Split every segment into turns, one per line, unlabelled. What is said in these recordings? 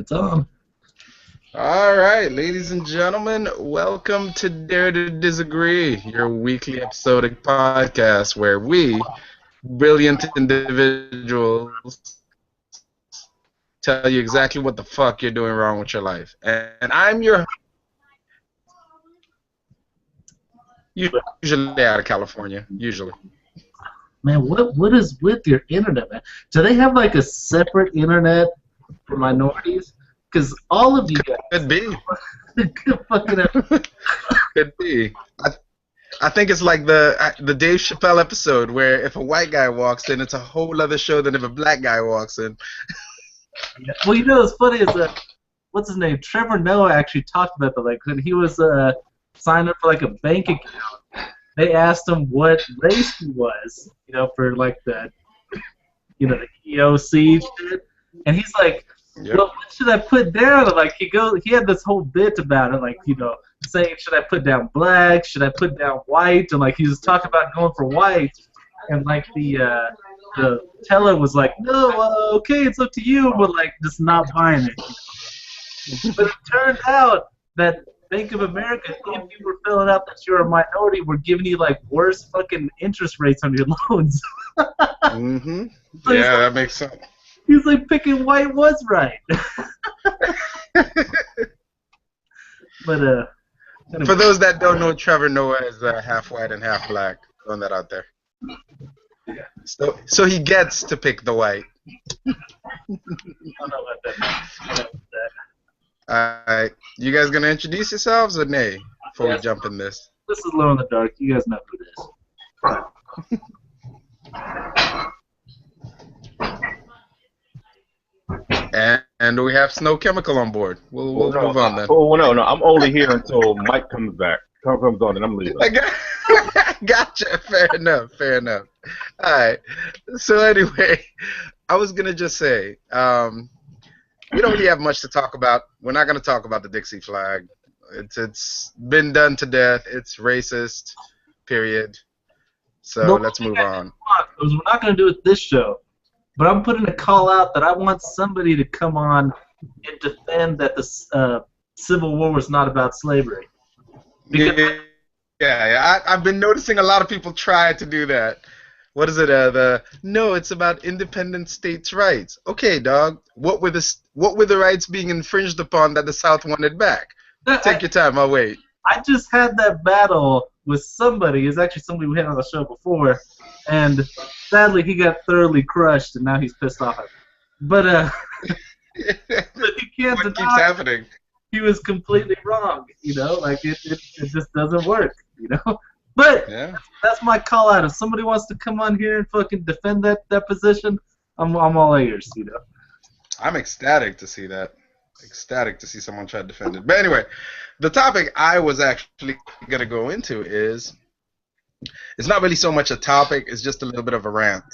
It's on.
All right, ladies and gentlemen, welcome to Dare to Disagree, your weekly episodic podcast where we, brilliant individuals, tell you exactly what the fuck you're doing wrong with your life. And I'm your usually out of California, usually.
Man, what is with your internet, man? Do they have like a separate internet for minorities? Because all of you guys
Could be.
fucking
Could be. I think it's like the Dave Chappelle episode where if a white guy walks in, it's a whole other show than if a black guy walks in.
Well, you know what's funny is what's his name? Trevor Noah actually talked about that. Like when he was signed up for like a bank account, they asked him what race he was, for like the the EOC shit, and he's like,
Yep.
well, what should I put down? And, like he had this whole bit about it, like saying should I put down black, should I put down white, and like he was talking about going for white, and like the teller was like, no, okay, it's up to you, but like just not buying it. But it turned out that Bank of America, if you were filling out that you're a minority, were giving you like worse fucking interest rates on your loans.
Mm-hmm.
So
Yeah, that makes sense.
he's like picking white was right. But anyway.
For those that don't know, Trevor Noah is half white and half black. Throwing that out there. So he gets to pick the white.
I don't know about that. I don't know about that.
Alright, you guys gonna introduce yourselves or nay before we
Yes.
jump in this?
This is Low in the Dark. You guys know who it is.
And we have Snow Chemical on board. We'll move on then.
Oh no, I'm only here until Mike comes back. Comes on, and I'm leaving.
Gotcha. Fair enough. Alright. So anyway, I was gonna just say, we don't really have much to talk about. We're not gonna talk about the Dixie flag. It's been done to death. It's racist. Period. So
No,
let's move on.
Because we're not going to do it this show. But I'm putting a call out that I want somebody to come on and defend that the Civil War was not about slavery. Because
I've been noticing a lot of people try to do that. What is it? No, it's about independent states' rights. Okay, dog. What were the rights being infringed upon that the South wanted back? Take your time. I'll wait.
I just had that battle with somebody. It's actually somebody we had on the show before, and sadly he got thoroughly crushed, and now he's pissed off at me. But but he can't
What keeps
deny
happening?
he was completely wrong. Like it just doesn't work. But
Yeah.
that's my call out. If somebody wants to come on here and fucking defend that position, I'm all ears.
I'm ecstatic to see that. Ecstatic to see someone try to defend it. But anyway, the topic I was actually going to go into is, it's not really so much a topic, it's just a little bit of a rant.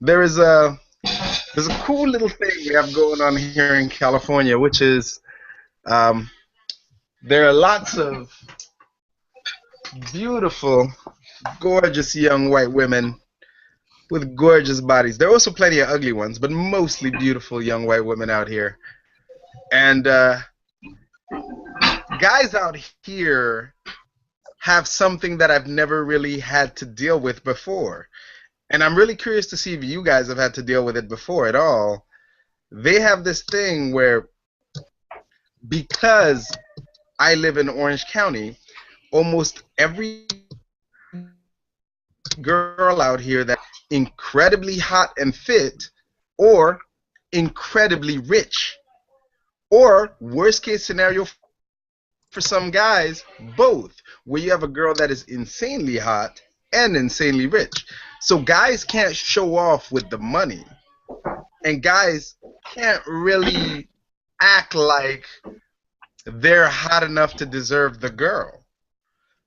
There's a cool little thing we have going on here in California, which is there are lots of beautiful, gorgeous young white women with gorgeous bodies. There are also plenty of ugly ones, but mostly beautiful young white women out here. And guys out here have something that I've never really had to deal with before. And I'm really curious to see if you guys have had to deal with it before at all. They have this thing where, because I live in Orange County, almost every girl out here that's incredibly hot and fit, or incredibly rich, or worst case scenario for some guys, both, where you have a girl that is insanely hot and insanely rich. So guys can't show off with the money, and guys can't really act like they're hot enough to deserve the girl.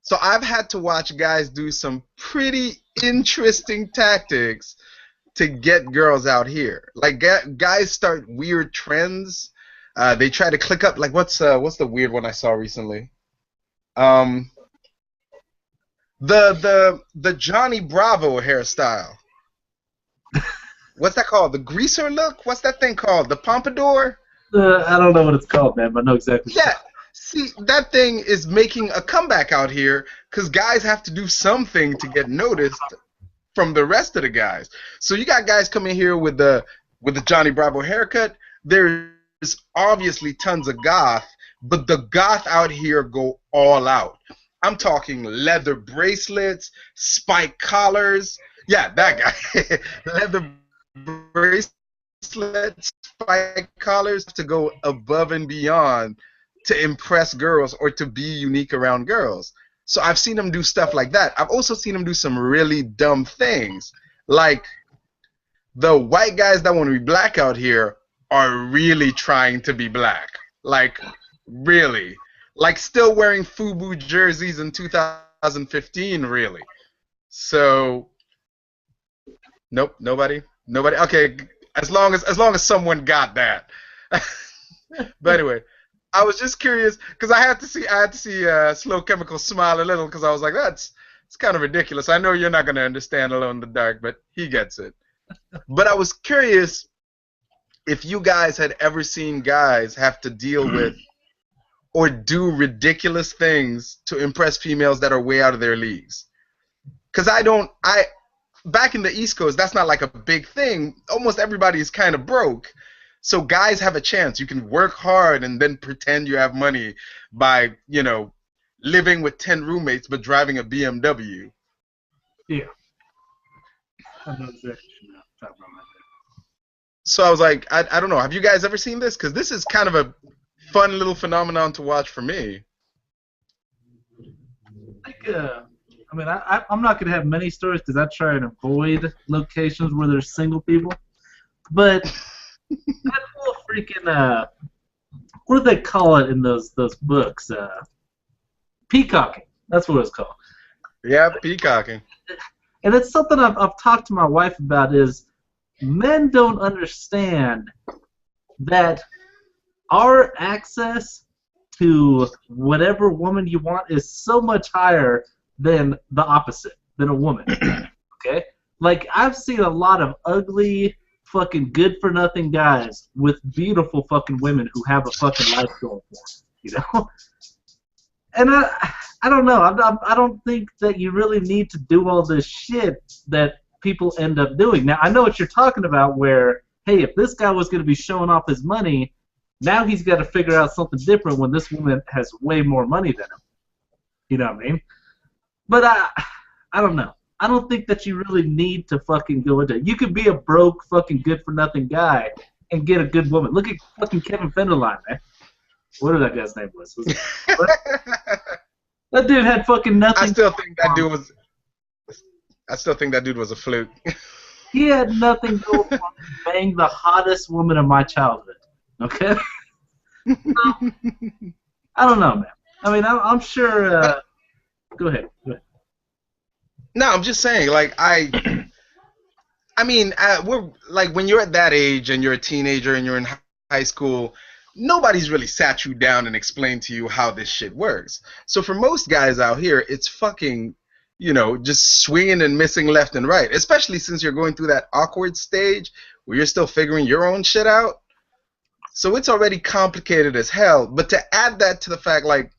So I've had to watch guys do some pretty interesting tactics to get girls out here. Like guys start weird trends. They try to click up. Like what's the weird one I saw recently? The Johnny Bravo hairstyle. What's that called? The greaser look? What's that thing called? The pompadour?
I don't know what it's called, man, but I know exactly.
Yeah. See, that thing is making a comeback out here because guys have to do something to get noticed from the rest of the guys. So you got guys coming here with the Johnny Bravo haircut. There's obviously tons of goth, but the goth out here go all out. I'm talking leather bracelets, spike collars. Yeah, that guy. Leather bracelets, spike collars to go above and beyond to impress girls or to be unique around girls. So I've seen them do stuff like that. I've also seen them do some really dumb things. Like the white guys that want to be black out here are really trying to be black. Like, really. Like still wearing FUBU jerseys in 2015, really. So, nope, nobody. Okay, as long as someone got that. But anyway, I was just curious because I had to see Slow Chemical smile a little because I was like, it's kind of ridiculous. I know you're not gonna understand Alone in the Dark, but he gets it. But I was curious if you guys had ever seen guys have to deal with or do ridiculous things to impress females that are way out of their leagues. Because back in the East Coast, that's not like a big thing. Almost everybody is kind of broke. So guys have a chance. You can work hard and then pretend you have money by, living with 10 roommates but driving a BMW.
Yeah. I know exactly what you're talking about.
So I was like, I don't know. Have you guys ever seen this? Because this is kind of a fun little phenomenon to watch for me.
I'm not going to have many stories because I try and avoid locations where there's single people. But that whole freaking, what do they call it in those books? Peacocking. That's what it's called.
Yeah, peacocking.
And it's something I've talked to my wife about is men don't understand that our access to whatever woman you want is so much higher than the opposite, than a woman. Okay? Like, I've seen a lot of ugly, fucking good-for-nothing guys with beautiful fucking women who have a fucking life going for them, And I don't know. I don't think that you really need to do all this shit that people end up doing. Now, I know what you're talking about where, hey, if this guy was going to be showing off his money, now he's got to figure out something different when this woman has way more money than him. You know what I mean? But I don't know. I don't think that you really need to fucking go into it. You could be a broke, fucking good-for-nothing guy and get a good woman. Look at fucking Kevin Federline, man. Whatever that guy's name was. That dude had fucking nothing.
I still think that dude was a fluke.
He had nothing going for him to bang the hottest woman of my childhood. Okay? So, I don't know, man. I mean, I'm sure. Go ahead.
No, I'm just saying, like, we're like when you're at that age and you're a teenager and you're in high school, nobody's really sat you down and explained to you how this shit works. So for most guys out here, it's fucking, just swinging and missing left and right, especially since you're going through that awkward stage where you're still figuring your own shit out. So it's already complicated as hell. But to add that to the fact, like,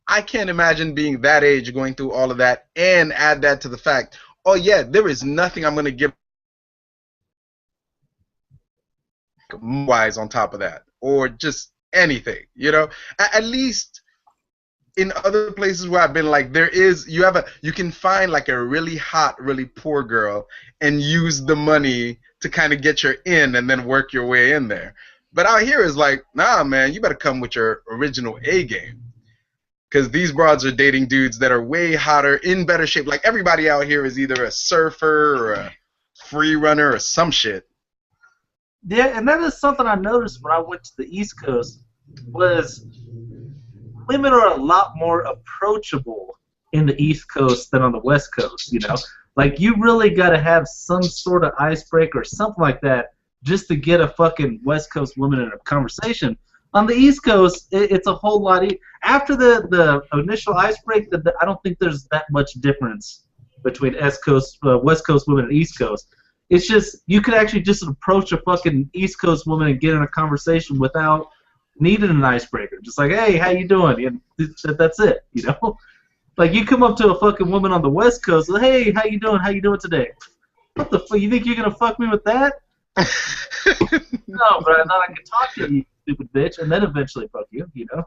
I can't imagine being that age going through all of that and add that to the fact, oh yeah, there is nothing I'm going to give wise on top of that. Or just anything, At least in other places where I've been, like, you can find like a really hot, really poor girl and use the money to kind of get your in and then work your way in there. But out here is like, nah, man, you better come with your original A game. Because these broads are dating dudes that are way hotter, in better shape. Like, everybody out here is either a surfer or a free runner or some shit.
Yeah, and that is something I noticed when I went to the East Coast, was women are a lot more approachable in the East Coast than on the West Coast, Like, you really got to have some sort of icebreaker or something like that just to get a fucking West Coast woman in a conversation. On the East Coast, it's a whole lot easier. After the initial icebreaker, I don't think there's that much difference between West Coast women and East Coast. It's just you could actually just approach a fucking East Coast woman and get in a conversation without needing an icebreaker. Just like, hey, how you doing? And that's it, you know? Like, you come up to a fucking woman on the West Coast, like, hey, how you doing? How you doing today? What the fuck? You think you're gonna fuck me with that? No, but I thought I could talk to you, stupid bitch, and then eventually fuck you, you know?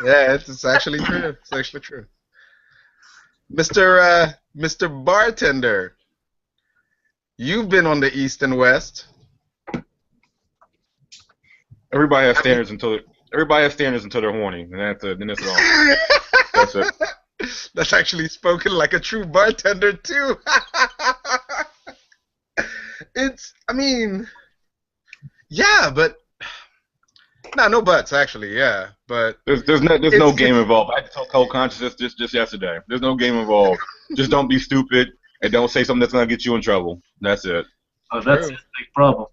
Yeah, it's actually true. It's actually true. Mr. Bartender, you've been on the East and West.
Everybody has standards until they're horny, and then it's wrong. That's it.
That's actually spoken like a true bartender too. I mean, yeah, but no buts actually, yeah, but
there's no game involved. I told Cold Consciousness just yesterday. There's no game involved. Just don't be stupid and don't say something that's gonna get you in trouble. That's it.
Oh, that's a big problem.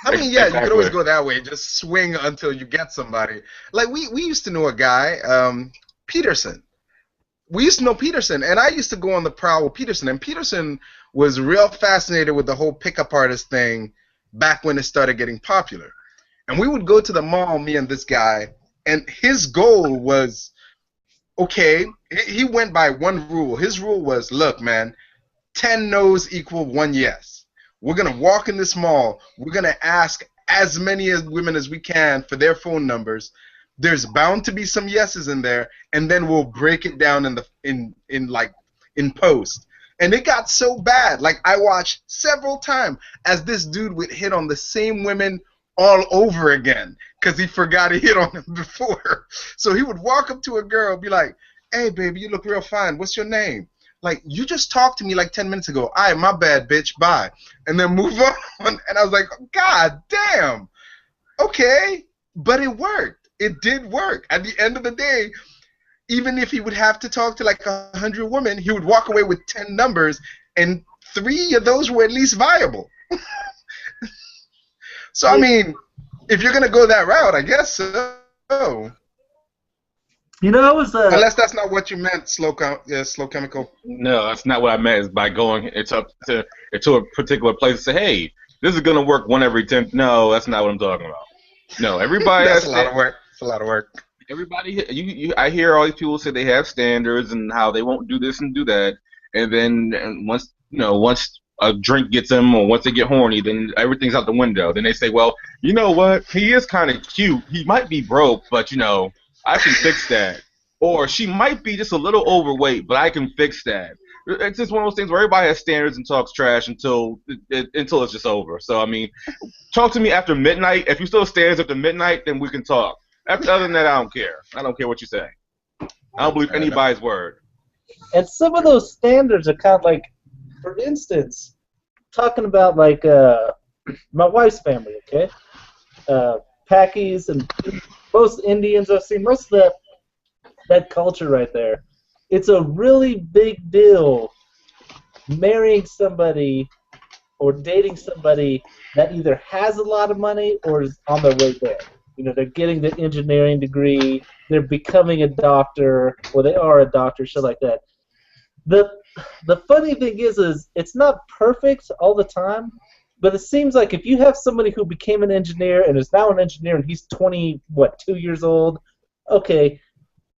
I mean, yeah,
Exactly.
you could always go that way. Just swing until you get somebody. Like we used to know a guy, Peterson. We used to know Peterson, and I used to go on the prowl with Peterson, and Peterson was real fascinated with the whole pickup artist thing back when it started getting popular. And we would go to the mall, me and this guy, and his goal was, okay, he went by one rule. His rule was, look, man, 10 no's equal 1 yes. We're going to walk in this mall. We're going to ask as many women as we can for their phone numbers. There's bound to be some yeses in there, and then we'll break it down in post. And it got so bad. Like, I watched several times as this dude would hit on the same women all over again because he forgot he hit on them before. So he would walk up to a girl, be like, hey, baby, you look real fine. What's your name? Like, you just talked to me like 10 minutes ago. All right, my bad, bitch. Bye. And then move on. And I was like, God damn. Okay. But it worked. It did work. At the end of the day, even if he would have to talk to like 100 women, he would walk away with 10 numbers, and 3 of those were at least viable. So, I mean, if you're going to go that route, I guess so.
You know, I was
unless that's not what you meant, slow chemical.
No, that's not what I meant. Is by going to a particular place and say, hey, this is gonna work 1 every 10. No, that's not what I'm talking about. No, everybody.
That's a lot of work. It's a lot of work.
Everybody, I hear all these people say they have standards and how they won't do this and do that, and then once a drink gets them or once they get horny, then everything's out the window. Then they say, well, you know what? He is kind of cute. He might be broke, but I can fix that. Or she might be just a little overweight, but I can fix that. It's just one of those things where everybody has standards and talks trash until it's just over. So, I mean, talk to me after midnight. If you still have standards after midnight, then we can talk. Other than that, I don't care. I don't care what you say. I don't believe anybody's word.
And some of those standards are kind of like, for instance, talking about like my wife's family, okay? Pakis and most Indians I've seen, most of that culture right there, it's a really big deal marrying somebody or dating somebody that either has a lot of money or is on their way there. They're getting the engineering degree, they're becoming a doctor, or they are a doctor, shit like that. The funny thing is it's not perfect all the time, but it seems like if you have somebody who became an engineer and is now an engineer and he's 2 years old, okay,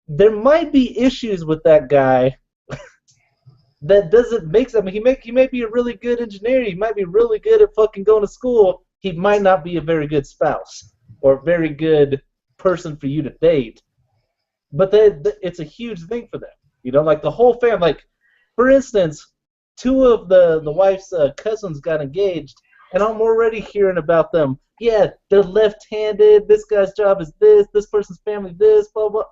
there might be issues with that guy that doesn't make sense. I mean, he may be a really good engineer, he might be really good at fucking going to school, he might not be a very good spouse or a very good person for you to date. But it's a huge thing for them. Like the whole family, like, for instance, 2 of the wife's cousins got engaged, and I'm already hearing about them. Yeah, they're left-handed, this guy's job is this person's family this, blah, blah.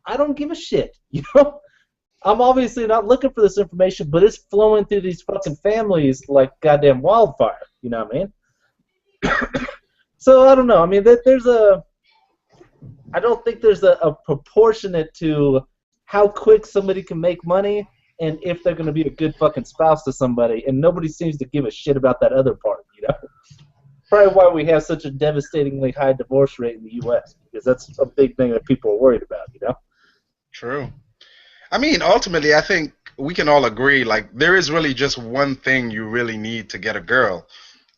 I don't give a shit, I'm obviously not looking for this information, but it's flowing through these fucking families like goddamn wildfire, you know what I mean? So, I don't know, I mean, I don't think there's a proportionate to how quick somebody can make money and if they're going to be a good fucking spouse to somebody, and nobody seems to give a shit about that other part, Probably why we have such a devastatingly high divorce rate in the U.S., because that's a big thing that people are worried about,
True. I mean, ultimately, I think we can all agree, like, there is really just one thing you really need to get a girl,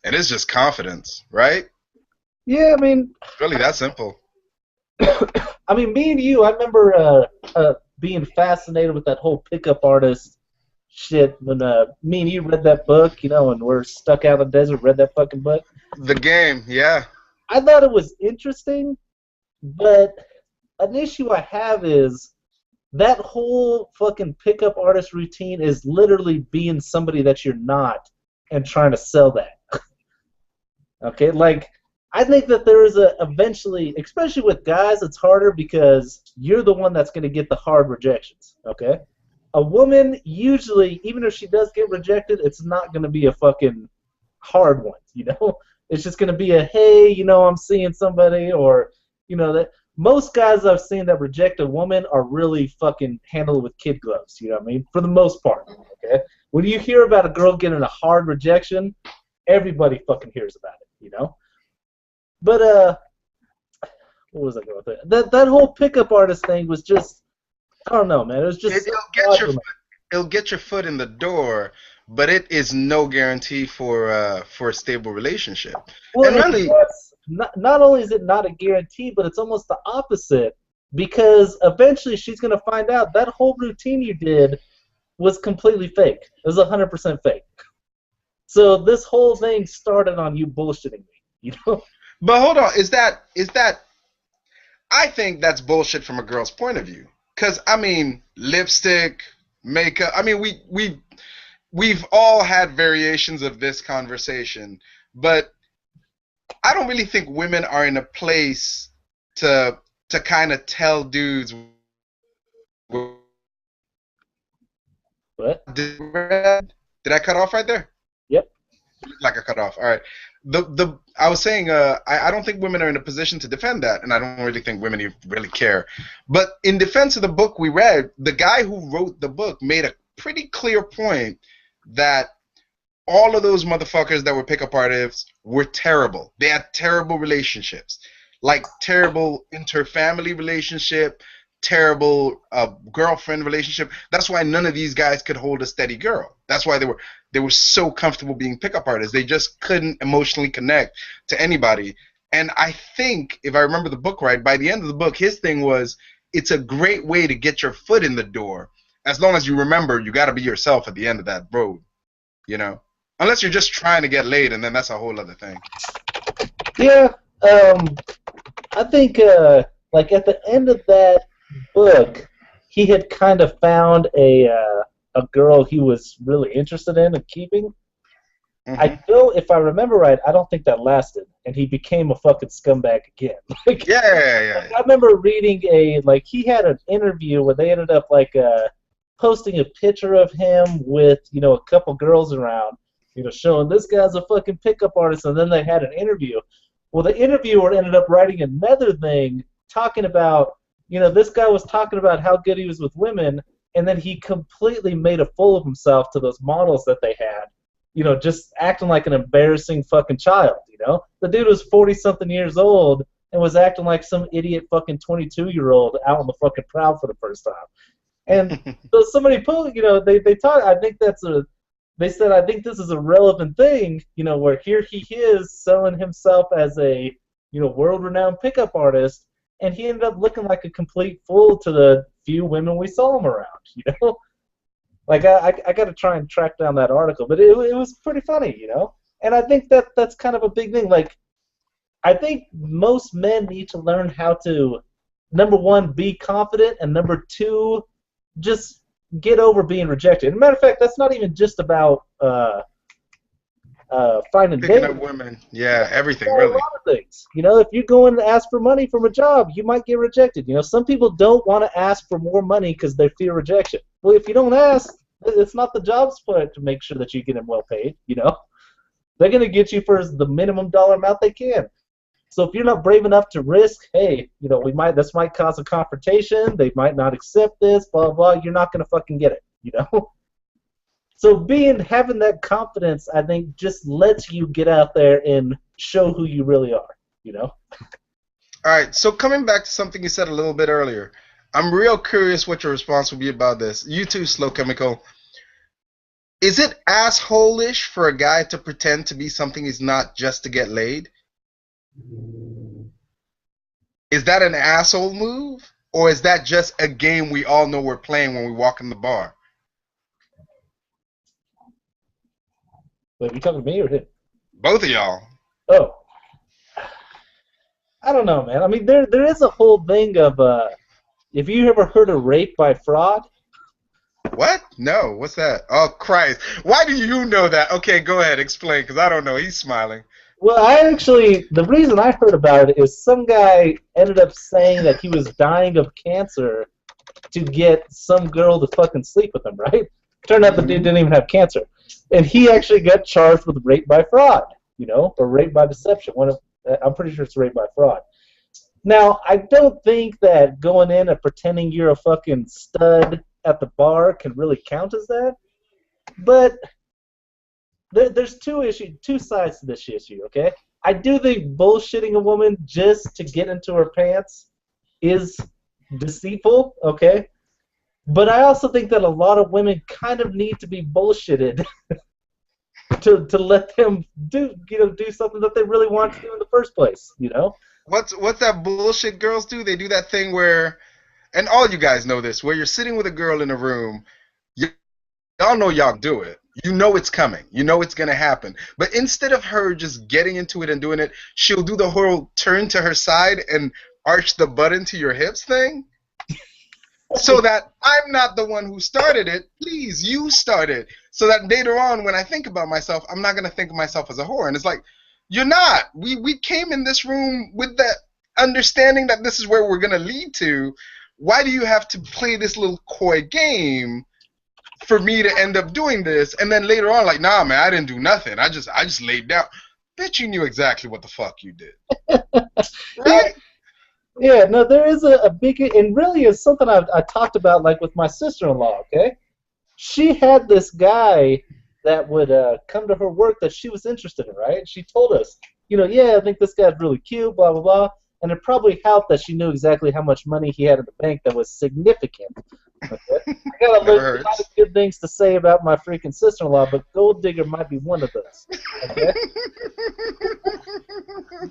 and it's just confidence, right?
Yeah, I mean,
It's really that simple.
I mean, me and you, I remember being fascinated with that whole pickup artist shit when me and you read that book, you know, and we're stuck out in the desert, read that fucking book.
The game, yeah.
I thought it was interesting, but an issue I have is that whole fucking pickup artist routine is literally being somebody that you're not and trying to sell that. Okay, like I think that there is a eventually, especially with guys, it's harder because you're the one that's going to get the hard rejections. Okay, a woman usually, even if she does get rejected, it's not going to be a fucking hard one. You know, it's just going to be a hey, you know, I'm seeing somebody, or you know that. Most guys I've seen that reject a woman are really fucking handled with kid gloves. You know what I mean? For the most part. Okay. When you hear about a girl getting a hard rejection, everybody fucking hears about it. You know. But what was I going with that? That whole pickup artist thing was just, I don't know, man. It was just.
It'll get your foot in the door, but it is no guarantee for a stable relationship.
Well,
and really,
not only is it not a guarantee, but it's almost the opposite, because eventually she's going to find out that whole routine you did was completely fake. It was 100% fake. So this whole thing started on you bullshitting me, you know?
But hold on, is that? I think that's bullshit from a girl's point of view. Cause I mean, lipstick, makeup. I mean, we've all had variations of this conversation, but I don't really think women are in a place to kind of tell dudes.
What?
Did I cut off right there?
Yep.
Like I cut off. All right. I was saying I don't think women are in a position to defend that, and I don't really think women really care. But in defense of the book we read, the guy who wrote the book made a pretty clear point that all of those motherfuckers that were pickup artists were terrible. They had terrible relationships, like terrible inter-family relationship, terrible girlfriend relationship. That's why none of these guys could hold a steady girl. That's why they were so comfortable being pickup artists. They just couldn't emotionally connect to anybody. And I think, if I remember the book right, by the end of the book, his thing was, it's a great way to get your foot in the door, as long as you remember you got to be yourself at the end of that road, you know? Unless you're just trying to get laid, and then that's a whole other thing.
Yeah, I think, like, at the end of that book, he had kind of found a girl he was really interested in and keeping.
Mm-hmm.
I know, if I remember right, I don't think that lasted, and he became a fucking scumbag again. Like,
Yeah.
I remember reading he had an interview where they ended up, posting a picture of him with, you know, a couple girls around, you know, showing this guy's a fucking pickup artist, and then they had an interview. Well, the interviewer ended up writing another thing talking about, you know, this guy was talking about how good he was with women, and then he completely made a fool of himself to those models that they had, you know, just acting like an embarrassing fucking child, you know? The dude was 40-something years old and was acting like some idiot fucking 22-year-old out on the fucking prowl for the first time. And so somebody put, you know, they thought, they said, I think this is a relevant thing, you know, where here he is selling himself as a, you know, world-renowned pickup artist, and he ended up looking like a complete fool to the few women we saw him around, you know? Like, I got to try and track down that article, but it was pretty funny, you know? And I think that's kind of a big thing. Like, I think most men need to learn how to, number one, be confident, and number two, just get over being rejected. As a matter of fact, that's not even just about finding
Picking
dates.
up women. Yeah, everything,
A
really.
lot of things. You know, if you go in and ask for money from a job, you might get rejected. You know, some people don't want to ask for more money because they fear rejection. Well, if you don't ask, it's not the job's part to make sure that you get them well paid, you know? They're going to get you for the minimum dollar amount they can. So if you're not brave enough to risk, hey, you know, this might cause a confrontation, they might not accept this, blah, blah, you're not going to fucking get it, you know? So having that confidence, I think, just lets you get out there and show who you really are, you know?
All right, so coming back to something you said a little bit earlier, I'm real curious what your response will be about this. You too, Slow Chemical. Is it asshole-ish for a guy to pretend to be something he's not just to get laid? Is that an asshole move? Or is that just a game we all know we're playing when we walk in the bar?
Wait, are you talking to me or him?
Both of y'all.
Oh. I don't know, man. I mean, there is a whole thing of, have you ever heard of rape by fraud?
What? No, what's that? Oh, Christ. Why do you know that? Okay, go ahead, explain, because I don't know. He's smiling.
Well, the reason I heard about it is some guy ended up saying that he was dying of cancer to get some girl to fucking sleep with him, right? Turned out the dude didn't even have cancer. And he actually got charged with rape by fraud, or rape by deception. I'm pretty sure it's rape by fraud. Now, I don't think that going in and pretending you're a fucking stud at the bar can really count as that. But there's two sides to this issue, okay? I do think bullshitting a woman just to get into her pants is deceitful, okay? But I also think that a lot of women kind of need to be bullshitted to let them do something that they really want to do in the first place,
What's that bullshit girls do? They do that thing where, and all you guys know this, where you're sitting with a girl in a room, y'all know y'all do it. You know it's coming. You know it's going to happen. But instead of her just getting into it and doing it, she'll do the whole turn to her side and arch the butt into your hips thing. So that I'm not the one who started it. Please, you started. So that later on, when I think about myself, I'm not going to think of myself as a whore. And it's like, you're not. We came in this room with that understanding that this is where we're going to lead to. Why do you have to play this little coy game for me to end up doing this? And then later on, like, nah, man, I didn't do nothing. I just laid down. Bitch, you knew exactly what the fuck you did. Right?
Yeah, no, there is a big, and really is something I talked about, like, with my sister-in-law, okay? She had this guy that would come to her work that she was interested in, right? She told us, yeah, I think this guy's really cute, blah, blah, blah. And it probably helped that she knew exactly how much money he had in the bank that was significant. Okay? I got a lot of good things to say about my freaking sister-in-law, but Gold Digger might be one of those. Okay?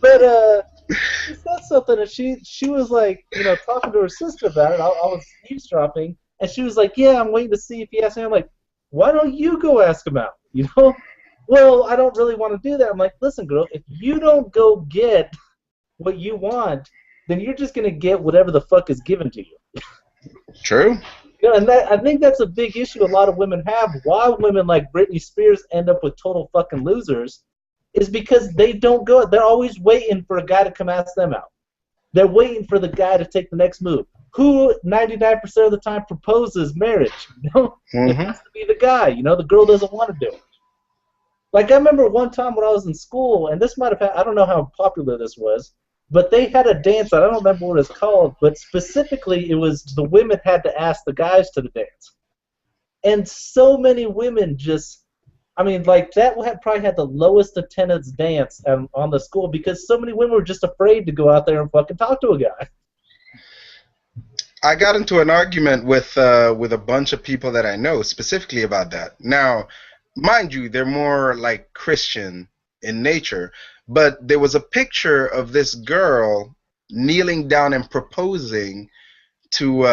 But she said something, and she was like, talking to her sister about it. I was eavesdropping, and she was like, yeah, I'm waiting to see if he asks me. I'm like, why don't you go ask him out? Well, I don't really want to do that. I'm like, listen, girl, if you don't go get what you want, then you're just going to get whatever the fuck is given to you.
True.
And I think that's a big issue a lot of women have. Why women like Britney Spears end up with total fucking losers is because they don't go. They're always waiting for a guy to come ask them out. They're waiting for the guy to take the next move. Who 99% of the time proposes marriage? It has to be the guy. The girl doesn't want to do it. Like, I remember one time when I was in school, and this might have I don't know how popular this was, but they had a dance. I don't remember what it's called, but specifically it was the women had to ask the guys to the dance. And so many women that probably had the lowest attendance dance on the school because so many women were just afraid to go out there and fucking talk to a guy.
I got into an argument with a bunch of people that I know specifically about that. Now, mind you, they're more like Christian in nature, but there was a picture of this girl kneeling down and proposing to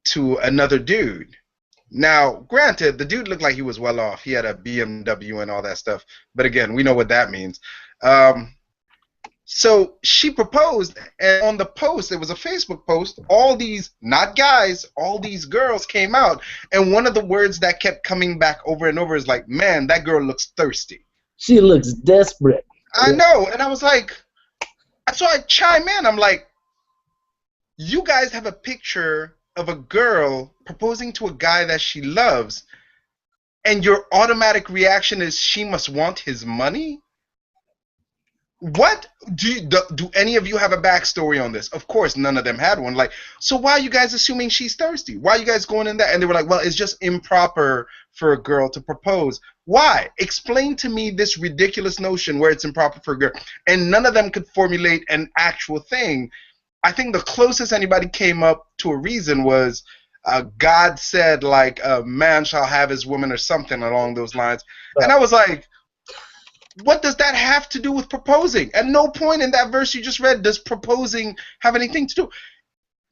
another dude. Now, granted, the dude looked like he was well off. He had a BMW and all that stuff, but again, we know what that means. So she proposed, and on the post, it was a Facebook post, all these, not guys, all these girls came out, and one of the words that kept coming back over and over is like, man, that girl looks thirsty.
She looks desperate.
I know, and I was like, so I chime in, I'm like, you guys have a picture of a girl proposing to a guy that she loves, and your automatic reaction is she must want his money? What do any of you have a backstory on this? Of course, none of them had one. Like, so why are you guys assuming she's thirsty? Why are you guys going in that? And they were like, well, it's just improper for a girl to propose. Why? Explain to me this ridiculous notion where it's improper for a girl. And none of them could formulate an actual thing. I think the closest anybody came up to a reason was God said, like, a man shall have his woman or something along those lines. And I was like, what does that have to do with proposing? At no point in that verse you just read does proposing have anything to do.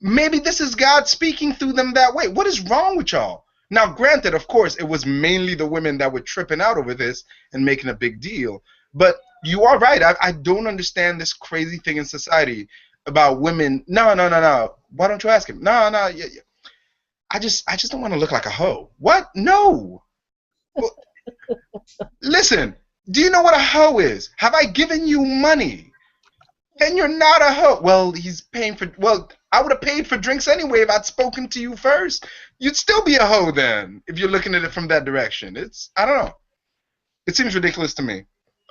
Maybe this is God speaking through them that way. What is wrong with y'all? Now, granted, of course, it was mainly the women that were tripping out over this and making a big deal. But you are right. I don't understand this crazy thing in society about women. No. Why don't you ask him? No. Yeah. I just don't want to look like a hoe. What? No. Well, listen, do you know what a hoe is? Have I given you money? Then you're not a hoe. Well, he's paying for. Well, I would have paid for drinks anyway if I'd spoken to you first. You'd still be a hoe then if you're looking at it from that direction. I don't know. It seems ridiculous to me.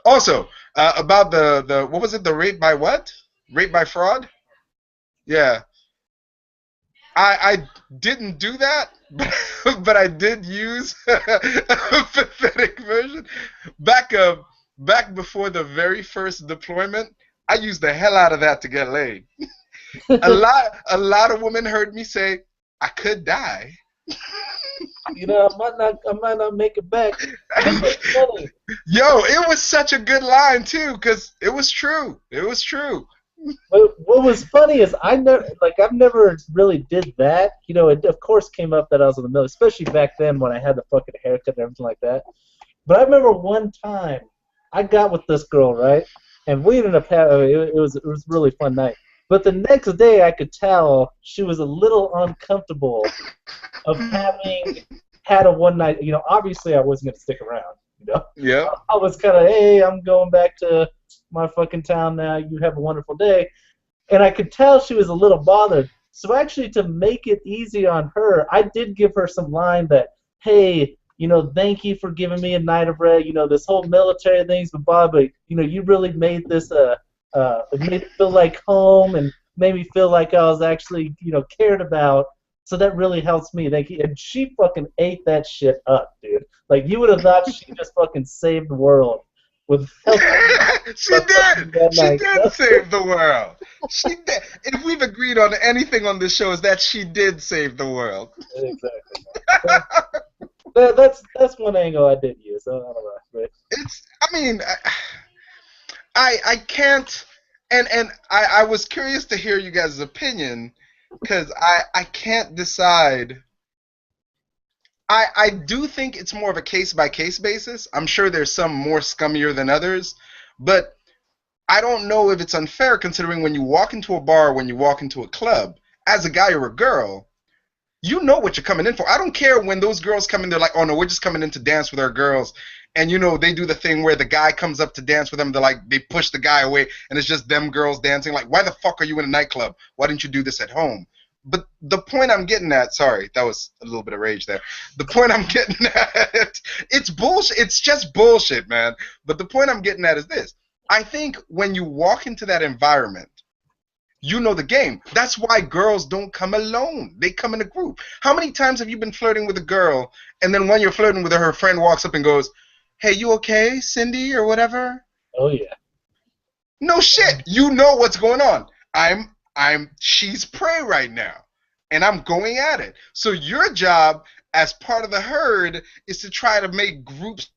Also, about the what was it? The rape by what? Rape by fraud? Yeah. I didn't do that, but I did use a pathetic version. Back before the very first deployment, I used the hell out of that to get laid. A lot of women heard me say, I could die.
You know, I might not make it back.
Yo, it was such a good line too, because it was true. It was true.
But what was funny is I've never really did that. You know, it of course came up that I was in the military, especially back then when I had the fucking haircut and everything like that. But I remember one time I got with this girl, right? And we ended up having it was a really fun night. But the next day I could tell she was a little uncomfortable of having had a one night. You know, obviously I wasn't gonna stick around. You know.
Yeah.
I was kind of, hey, I'm going back to my fucking town now. You have a wonderful day. And I could tell she was a little bothered. So actually, to make it easy on her, I did give her some line that, hey, you know, thank you for giving me a night of rest. You know, this whole military thing's been bothering, but you know, you really made this it made it feel like home and made me feel like I was actually, you know, cared about. So that really helps me. Thank you. And she fucking ate that shit up, dude. Like, you would have thought she just fucking saved the world. With
She did. She did save the world. She did. If we've agreed on anything on this show, is that she did save the world.
Exactly. That's one angle I did use. I don't know. But.
I mean, I can't. And I was curious to hear you guys' opinion, because I can't decide. I do think it's more of a case-by-case basis. I'm sure there's some more scummier than others, but I don't know if it's unfair, considering when you walk into a bar, when you walk into a club, as a guy or a girl, you know what you're coming in for. I don't care when those girls come in, they're like, oh no, we're just coming in to dance with our girls. And you know, they do the thing where the guy comes up to dance with them, they're like, they push the guy away, and it's just them girls dancing. Like, why the fuck are you in a nightclub? Why didn't you do this at home? But the point I'm getting at, sorry, that was a little bit of rage there. The point I'm getting at, it's bullshit. It's just bullshit, man. But the point I'm getting at is this. I think when you walk into that environment, you know the game. That's why girls don't come alone. They come in a group. How many times have you been flirting with a girl, and then when you're flirting with her, her friend walks up and goes, hey, you okay, Cindy, or whatever?
Oh, yeah.
No shit. You know what's going on. She's prey right now, and I'm going at it. So your job as part of the herd is to try to make groups.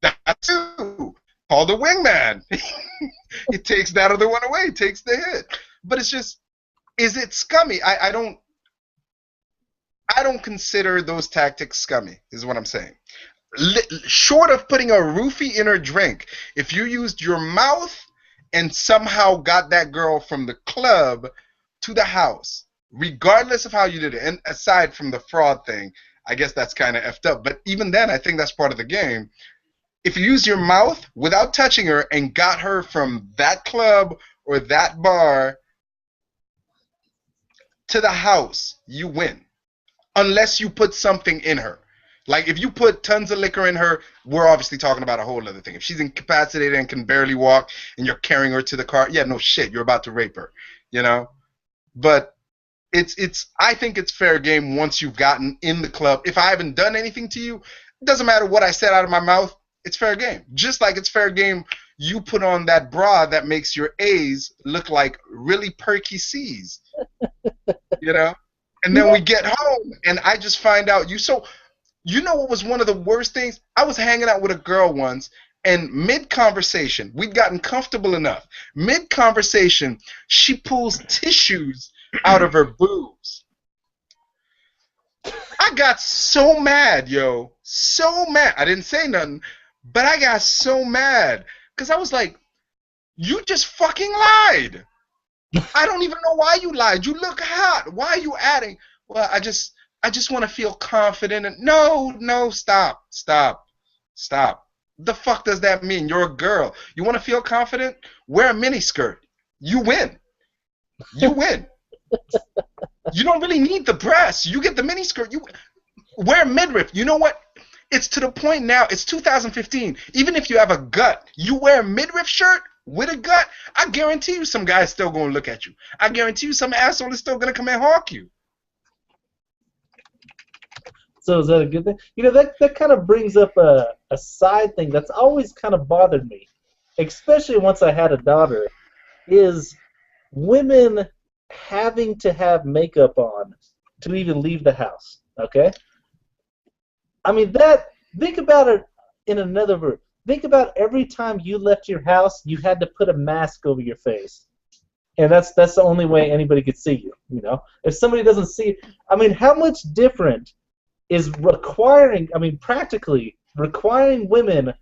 That's who. Call the wingman. He takes that other one away, takes the hit. But it's just, is it scummy? I don't consider those tactics scummy, is what I'm saying. Short of putting a roofie in her drink, if you used your mouth and somehow got that girl from the club to the house, regardless of how you did it, and aside from the fraud thing, I guess that's kind of effed up, but even then, I think that's part of the game. If you use your mouth without touching her and got her from that club or that bar to the house, you win. Unless you put something in her. Like, if you put tons of liquor in her, we're obviously talking about a whole other thing. If she's incapacitated and can barely walk and you're carrying her to the car, yeah, no shit, you're about to rape her, you know? But I think it's fair game once you've gotten in the club. If I haven't done anything to you, it doesn't matter what I said out of my mouth, it's fair game. Just like it's fair game you put on that bra that makes your A's look like really perky C's, you know? And then we get home, and I just find out you know what was one of the worst things? I was hanging out with a girl once, and mid-conversation, we'd gotten comfortable enough. Mid-conversation, she pulls tissues out of her boobs. I got so mad, yo. So mad. I didn't say nothing, but I got so mad. Because I was like, you just fucking lied. I don't even know why you lied. You look hot. Why are you adding? Well, I just want to feel confident. And no, stop. The fuck does that mean? You're a girl. You want to feel confident? Wear a miniskirt. You win. You win. You don't really need the breasts. You get the miniskirt. You wear a midriff. You know what? It's to the point now. It's 2015. Even if you have a gut, you wear a midriff shirt with a gut, I guarantee you some guy's still going to look at you. I guarantee you some asshole is still going to come and hawk you.
So is that a good thing? You know, that kind of brings up a side thing that's always kind of bothered me, especially once I had a daughter, is women having to have makeup on to even leave the house, okay? I mean, think about it in another verse. Think about every time you left your house, you had to put a mask over your face. And that's the only way anybody could see you, you know? If somebody doesn't see, I mean, how much different is practically requiring women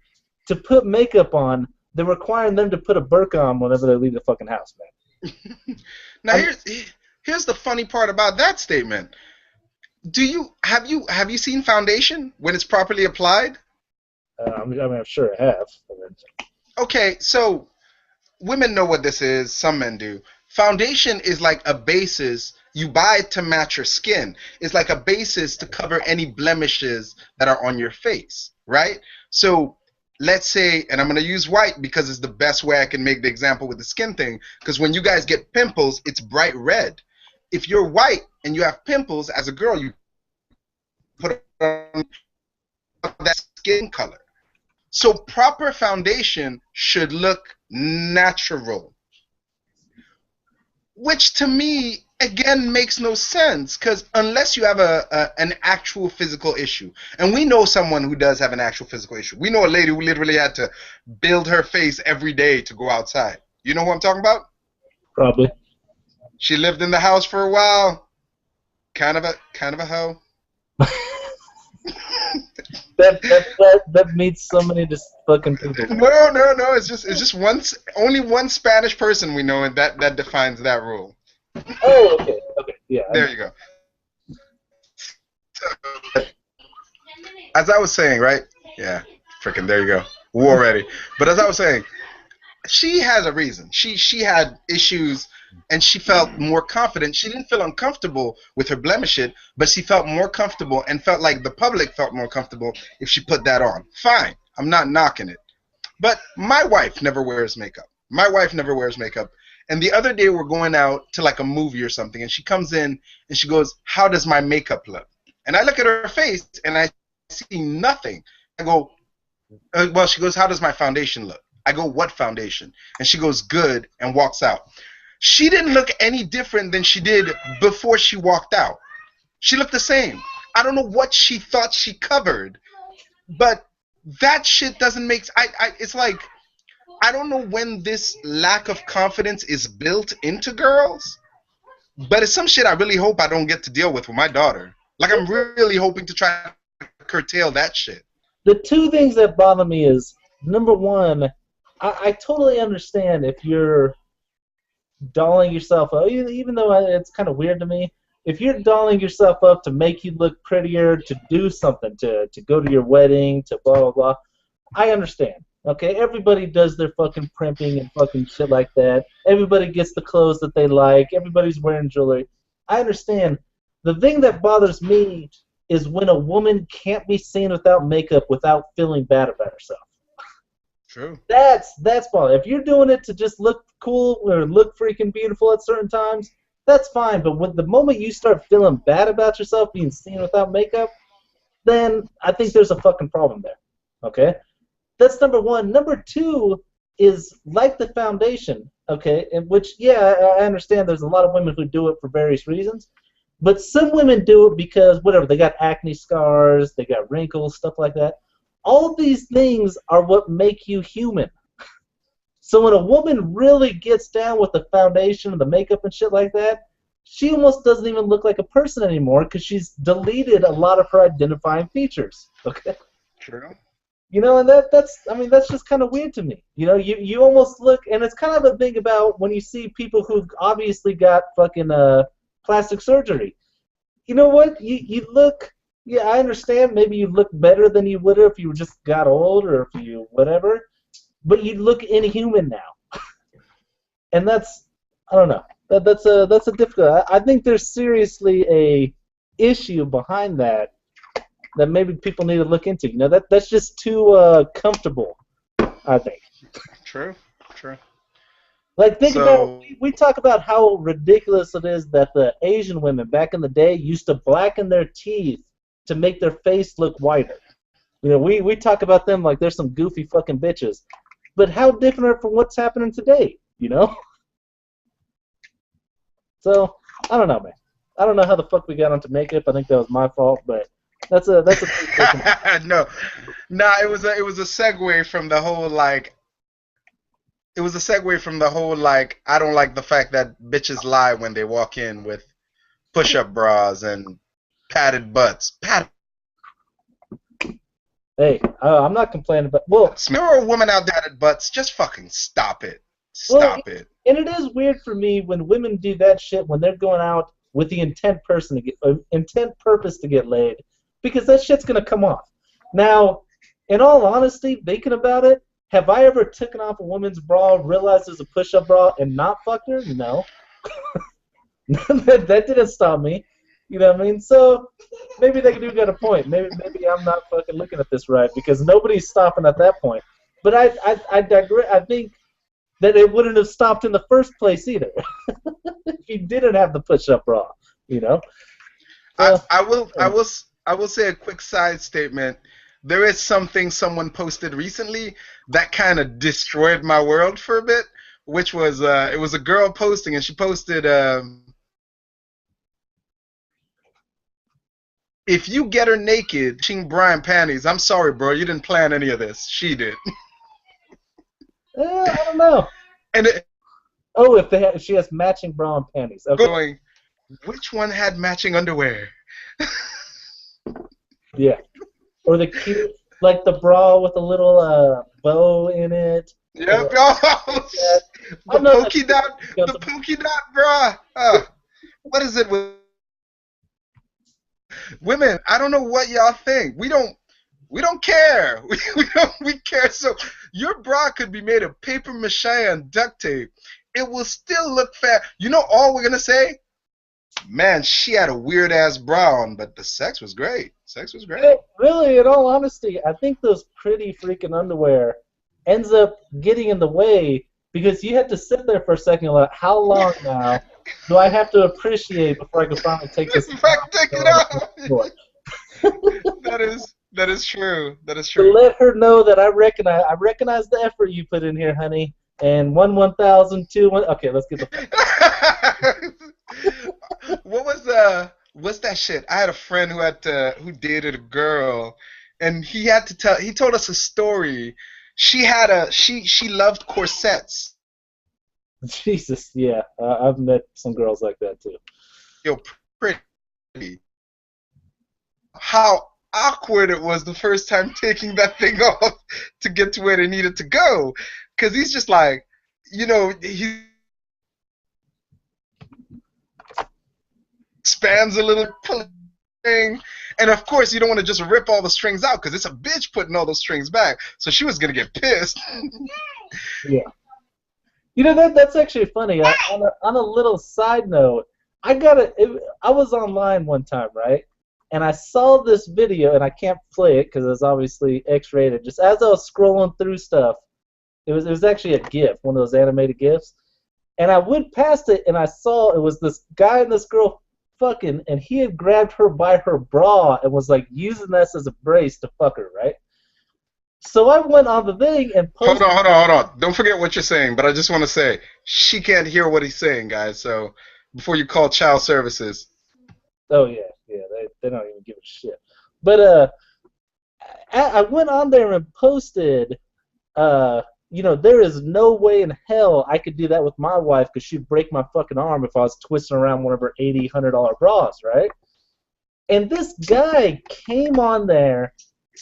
to put makeup on than requiring them to put a burqa on whenever they leave the fucking house, man?
Now, here's the funny part about that statement. Have you seen foundation when it's properly applied?
I'm sure I have.
Okay, so women know what this is. Some men do. Foundation is like a basis. You buy it to match your skin. It's like a basis to cover any blemishes that are on your face, right? So let's say, and I'm going to use white because it's the best way I can make the example with the skin thing, because when you guys get pimples, it's bright red. If you're white and you have pimples, as a girl, you put on that skin color. So proper foundation should look natural, which to me, again, makes no sense, because unless you have an actual physical issue, and we know someone who does have an actual physical issue. We know a lady who literally had to build her face every day to go outside. You know who I'm talking about?
Probably.
She lived in the house for a while. Kind of a hoe.
That meets so many just fucking people.
No. It's just only one Spanish person we know, and that defines that rule.
Oh, okay, yeah.
There you go. As I was saying, right? Yeah, freaking there you go. War ready. But as I was saying, she has a reason. She had issues, and she felt more confident. She didn't feel uncomfortable with her blemish, but she felt more comfortable and felt like the public felt more comfortable if she put that on. Fine. I'm not knocking it. But my wife never wears makeup. And the other day we're going out to like a movie or something, and she comes in and she goes, "How does my makeup look?" And I look at her face and I see nothing. I go, well, she goes, "How does my foundation look?" I go, "What foundation?" And she goes, "Good," and walks out. She didn't look any different than she did before she walked out. She looked the same. I don't know what she thought she covered, but that shit doesn't make it's like, I don't know when this lack of confidence is built into girls, but it's some shit I really hope I don't get to deal with my daughter. Like, I'm really hoping to try to curtail that shit.
The two things that bother me is, number one, I totally understand if you're dolling yourself up, even though it's kind of weird to me, if you're dolling yourself up to make you look prettier, to do something, to go to your wedding, to blah, blah, blah, I understand. Okay, everybody does their fucking primping and fucking shit like that. Everybody gets the clothes that they like. Everybody's wearing jewelry. I understand. The thing that bothers me is when a woman can't be seen without makeup without feeling bad about herself.
True.
That's bothering. If you're doing it to just look cool or look freaking beautiful at certain times, that's fine. But when the moment you start feeling bad about yourself being seen without makeup, then I think there's a fucking problem there. Okay? That's number one. Number two, is like the foundation, okay? In which, yeah, I understand there's a lot of women who do it for various reasons, but some women do it because whatever, they got acne scars, they got wrinkles, stuff like that. All of these things are what make you human. So when a woman really gets down with the foundation and the makeup and shit like that, she almost doesn't even look like a person anymore because she's deleted a lot of her identifying features. Okay.
True.
You know, and that's just kind of weird to me. You know, you almost look, and it's kind of a thing about when you see people who've obviously got fucking plastic surgery. You know what? You look, yeah, I understand. Maybe you look better than you would have if you just got old or if you whatever, but you look inhuman now, and that's, I don't know. That's a difficult. I think there's seriously a issue behind that maybe people need to look into. You know, that's just too comfortable, I think.
True.
Like, think about, we talk about how ridiculous it is that the Asian women back in the day used to blacken their teeth to make their face look whiter. You know, we talk about them like they're some goofy fucking bitches. But how different from what's happening today, you know? So, I don't know, man. I don't know how the fuck we got onto makeup. I think that was my fault, but that's a
no, it was a segue from the whole like. It was a segue from the whole like I don't like the fact that bitches lie when they walk in with push-up bras and padded butts.
Hey, I'm not complaining, but well,
there are a woman out there that butts. Just fucking stop it. Stop it.
And it is weird for me when women do that shit when they're going out with the intent purpose to get laid, because that shit's gonna come off. Now, in all honesty, thinking about it, have I ever taken off a woman's bra, realized it was a push-up bra, and not fucked her? No. that didn't stop me. You know what I mean? So maybe they do get a point. Maybe I'm not fucking looking at this right because nobody's stopping at that point. But I digress. I think that it wouldn't have stopped in the first place either if you didn't have the push-up bra. You know.
I will say a quick side statement. There is something someone posted recently that kind of destroyed my world for a bit, which was it was a girl posting, and she posted, if you get her naked, matching bra and panties, I'm sorry, bro, you didn't plan any of this. She did.
I don't know.
And
if she has matching bra and panties. Okay.
Going, which one had matching underwear?
Yeah. Or the cute, like the bra with a little bow in it.
Yep. The polka dot bra. What is it with women? I don't know what y'all think. We don't care. We care. So your bra could be made of paper mache and duct tape. It will still look fat. You know all we're gonna say? Man, she had a weird ass bra on, but the sex was great.
Really, in all honesty, I think those pretty freaking underwear ends up getting in the way because you have to sit there for a second like, how long now do I have to appreciate before I can finally take this
take it off? That is true.
To let her know that I recognize the effort you put in here, honey. And 1,000, 2, 1. Okay, let's get the.
What's that shit? I had a friend who dated a girl, and he told us a story. She loved corsets.
Jesus, yeah, I've met some girls like that too.
Yo, pretty. How awkward it was the first time taking that thing off to get to where they needed to go, because he's just like, you know, he expands a little thing, and of course you don't want to just rip all the strings out because it's a bitch putting all those strings back, so she was gonna get pissed.
Yeah, you know that's actually funny. On a little side note, I was online one time, right, and I saw this video, and I can't play it because it's obviously X-rated. Just as I was scrolling through stuff, it was actually a GIF, one of those animated GIFs, and I went past it and I saw it was this guy and this girl fucking, and he had grabbed her by her bra and was like using this as a brace to fuck her, right? So I went on the thing and
Hold
posted.
on, hold on, hold on. Don't forget what you're saying, but I just want to say she can't hear what he's saying, guys. So before you call child services,
Oh yeah, yeah, they don't even give a shit. But I went on there and posted. There is no way in hell I could do that with my wife because she'd break my fucking arm if I was twisting around one of her $80, $100 bras, right? And this guy came on there,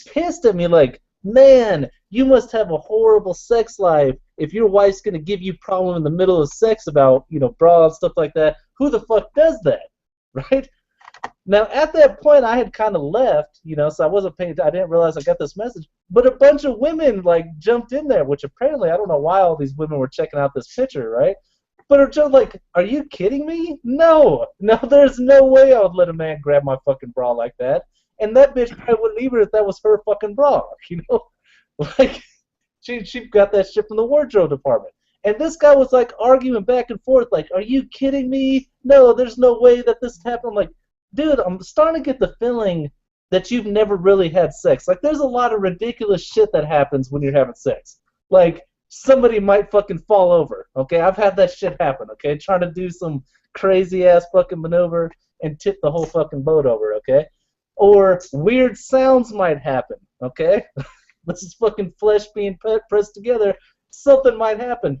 pissed at me like, man, you must have a horrible sex life if your wife's gonna give you problem in the middle of sex about, bra and stuff like that. Who the fuck does that, right? Now, at that point, I had kind of left, so I wasn't paying. I didn't realize I got this message. But a bunch of women like jumped in there, which apparently I don't know why all these women were checking out this picture, right? But are just like, are you kidding me? No, there's no way I would let a man grab my fucking bra like that. And that bitch probably wouldn't either if that was her fucking bra, Like, she got that shit from the wardrobe department. And this guy was like arguing back and forth, like, are you kidding me? No, there's no way that this happened. I'm like, dude, I'm starting to get the feeling that you've never really had sex. Like, there's a lot of ridiculous shit that happens when you're having sex. Like, somebody might fucking fall over, okay? I've had that shit happen, okay? Trying to do some crazy-ass fucking maneuver and tip the whole fucking boat over, okay? Or weird sounds might happen, okay? This is fucking flesh being pressed together. Something might happen.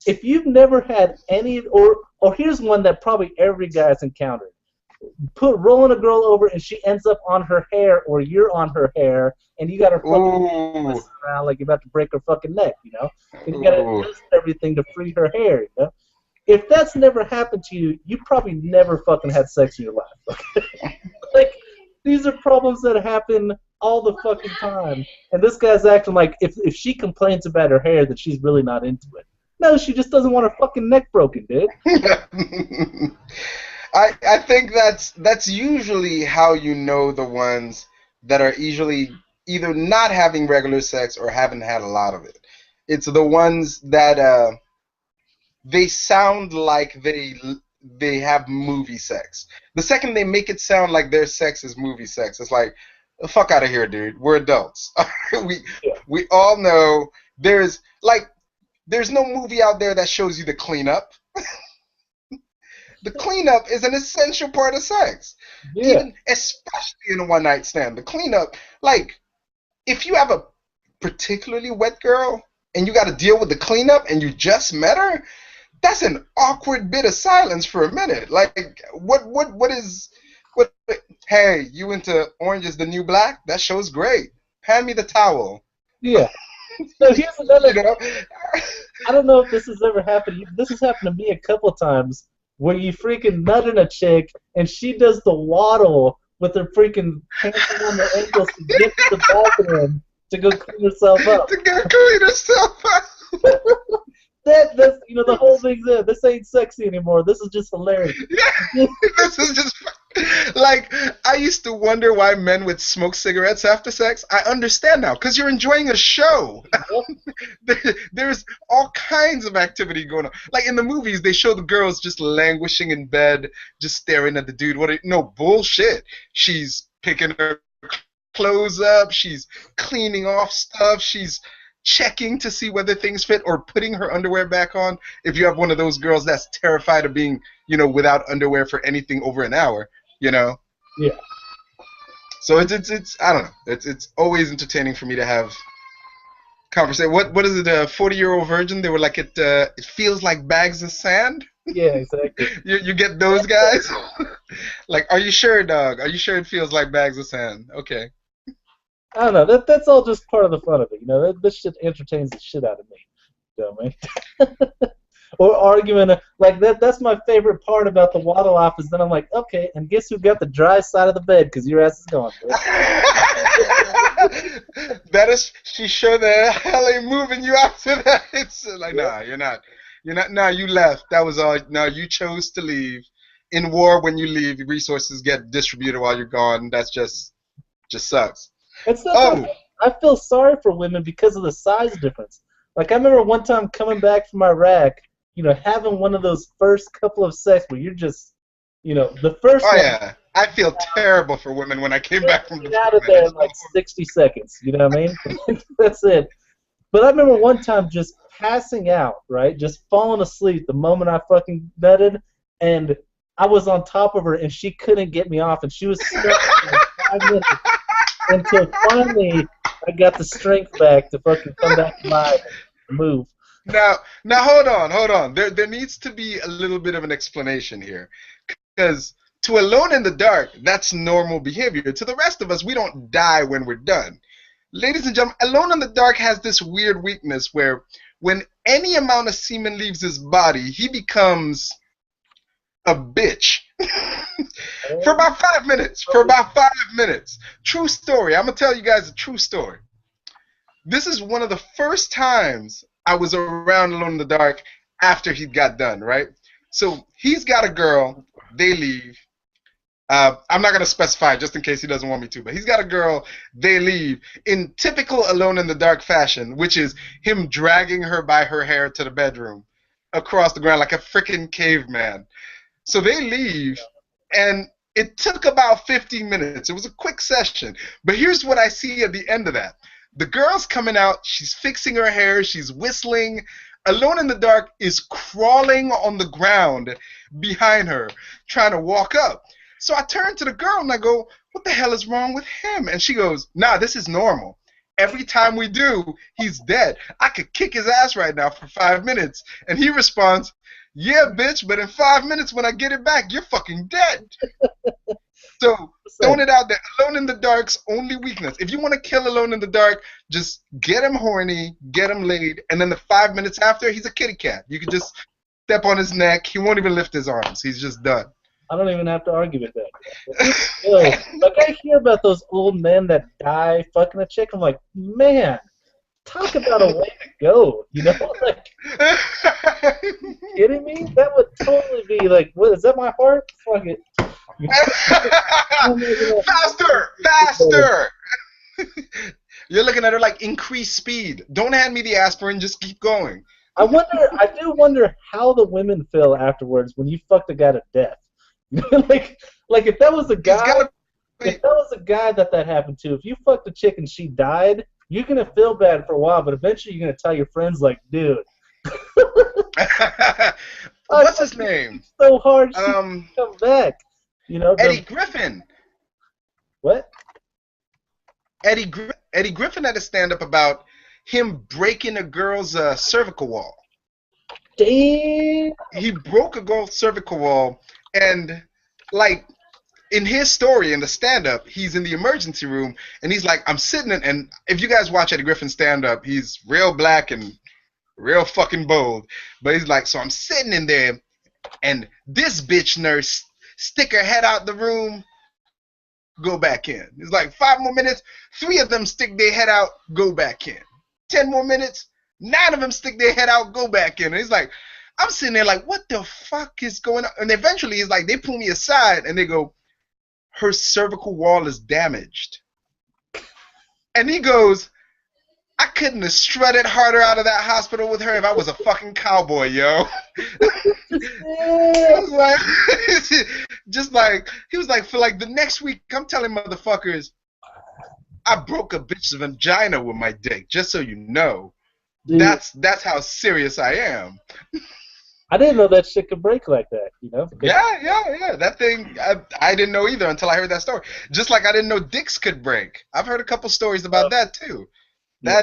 If you've never had any, or here's one that probably every guy's encountered. Rolling a girl over and she ends up on her hair or you're on her hair and you got her fucking twist around like you're about to break her fucking neck, And you gotta twist everything to free her hair, If that's never happened to you, you probably never fucking had sex in your life. Okay? Like, these are problems that happen all the fucking time. And this guy's acting like if she complains about her hair that she's really not into it. No, she just doesn't want her fucking neck broken, dude.
I think that's usually how you know the ones that are usually either not having regular sex or haven't had a lot of it. It's the ones that they sound like they have movie sex. The second they make it sound like their sex is movie sex, it's like, the fuck out of here, dude. We're adults. We all know there's no movie out there that shows you the cleanup. The cleanup is an essential part of sex. Yeah. Even especially in a one-night stand. The cleanup, like, if you have a particularly wet girl and you got to deal with the cleanup and you just met her, that's an awkward bit of silence for a minute. Like, hey, you into Orange is the New Black? That show's great. Hand me the towel.
Yeah. So here's another. I don't know if this has ever happened. This has happened to me a couple times. Where you freaking nut in a chick and she does the waddle with her freaking pants on the ankles to get to the bathroom to go clean herself up.
To go clean herself up.
That's the whole thing's there. This ain't sexy anymore. This is just hilarious.
Yeah, this is just like, I used to wonder why men would smoke cigarettes after sex. I understand now, because you're enjoying a show. There's all kinds of activity going on. Like in the movies, they show the girls just languishing in bed, just staring at the dude. No bullshit. She's picking her clothes up. She's cleaning off stuff. She's checking to see whether things fit or putting her underwear back on. If you have one of those girls that's terrified of being, without underwear for anything over an hour,
Yeah.
So it's I don't know. It's always entertaining for me to have conversation. What is it? A 40-year-old virgin? They were like it feels like bags of sand.
Yeah, exactly.
You get those guys. Like, are you sure, dog? Are you sure it feels like bags of sand? Okay.
I don't know. That's all just part of the fun of it. This shit entertains the shit out of me. You know what I mean? Or arguing like that. That's my favorite part about the waddle off. Is then I'm like, okay, and guess who got the dry side of the bed? Because your ass is gone.
That is, she sure the hell ain't moving you after that. It's like, nah, you're not. Nah, you left. That was all. No, you chose to leave. In war, when you leave, resources get distributed while you're gone. That's just sucks.
It's not I feel sorry for women because of the size difference. Like, I remember one time coming back from Iraq, having one of those first couple of sex where you're just, the first one,
yeah. I feel terrible for women when I came back from
Get out of there in like 60 seconds. You know what I mean? That's it. But I remember one time just passing out, right? Just falling asleep the moment I fucking nutted, and I was on top of her, and she couldn't get me off, and she was stuck for like 5 minutes until finally I got the strength back to fucking come back alive and move.
Now, hold on. There needs to be a little bit of an explanation here, because to Alone in the Dark, that's normal behavior. To the rest of us, we don't die when we're done. Ladies and gentlemen, Alone in the Dark has this weird weakness where when any amount of semen leaves his body, he becomes a bitch. For about 5 minutes. True story. I'm going to tell you guys a true story. This is one of the first times I was around Alone in the Dark after he got done, right? So he's got a girl. They leave. I'm not going to specify just in case he doesn't want me to, but he's got a girl. They leave in typical Alone in the Dark fashion, which is him dragging her by her hair to the bedroom across the ground like a freaking caveman. So they leave, and it took about 15 minutes. It was a quick session. But here's what I see at the end of that. The girl's coming out. She's fixing her hair. She's whistling. Alone in the Dark is crawling on the ground behind her, trying to walk up. So I turn to the girl and I go, what the hell is wrong with him? And she goes, nah, this is normal. Every time we do, he's dead. I could kick his ass right now for 5 minutes. And he responds, yeah, bitch, but in 5 minutes when I get it back, you're fucking dead. So, throwing it out there, Alone in the Dark's only weakness. If you want to kill Alone in the Dark, just get him horny, get him laid, and then the 5 minutes after, he's a kitty cat. You can just step on his neck. He won't even lift his arms. He's just done.
I don't even have to argue with that. Like I hear about those old men that die fucking a chick. I'm like, man, talk about a way to go. You know, like, kidding me? That would totally be like, what is that? My heart? Fuck it.
Faster! You're looking at her like increased speed. Don't hand me the aspirin. Just keep going.
I do wonder how the women feel afterwards when you fucked a guy to death. like if that was a guy, that happened to, if you fucked a chick and she died, you're gonna feel bad for a while, but eventually you're gonna tell your friends like, dude,
what's his name?
So hard she come back. You know,
Eddie Griffin.
What?
Eddie Griffin had a stand-up about him breaking a girl's cervical wall.
Damn.
He broke a girl's cervical wall. And, like, in his story, in the stand-up, he's in the emergency room, and he's like, I'm sitting in, and if you guys watch Eddie Griffin stand-up, he's real black and real fucking bold. But he's like, so I'm sitting in there, and this bitch nurse stick her head out the room, go back in. It's like 5 more minutes, 3 of them stick their head out, go back in. 10 more minutes, 9 of them stick their head out, go back in. And he's like, I'm sitting there like, what the fuck is going on? And eventually, it's like, they pull me aside, and they go, her cervical wall is damaged. And he goes, I couldn't have strutted harder out of that hospital with her if I was a fucking cowboy, yo. He was like, for like the next week, I'm telling motherfuckers, I broke a bitch's vagina with my dick, just so you know. Dude. That's how serious I am.
I didn't know that shit could break like that, you know?
Yeah. That thing, I didn't know either until I heard that story. Just like I didn't know dicks could break. I've heard a couple stories about that too. Yeah.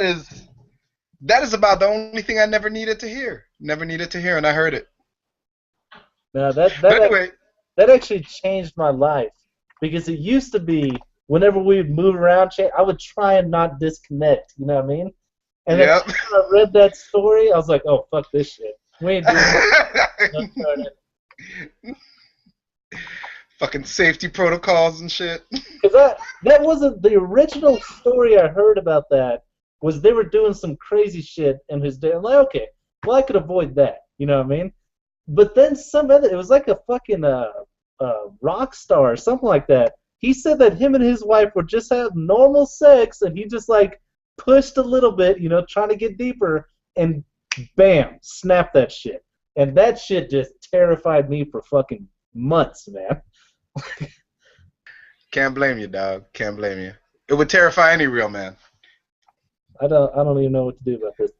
That is about the only thing I never needed to hear. And I heard it.
Now that actually changed my life, because it used to be whenever we would move around, I would try and not disconnect. You know what I mean? And then when I read that story, I was like, oh, fuck this shit. We ain't doing that.
Fucking safety protocols and shit.
Because that wasn't the original story I heard about that. Was they were doing some crazy shit in his day. I'm like, okay, well, I could avoid that. You know what I mean? But then it was like a fucking rock star or something like that. He said that him and his wife were just having normal sex, and he just like pushed a little bit, you know, trying to get deeper, and bam, snapped that shit. And that shit just terrified me for fucking months, man.
Can't blame you, dog. Can't blame you. It would terrify any real man.
I don't even know what to do about this.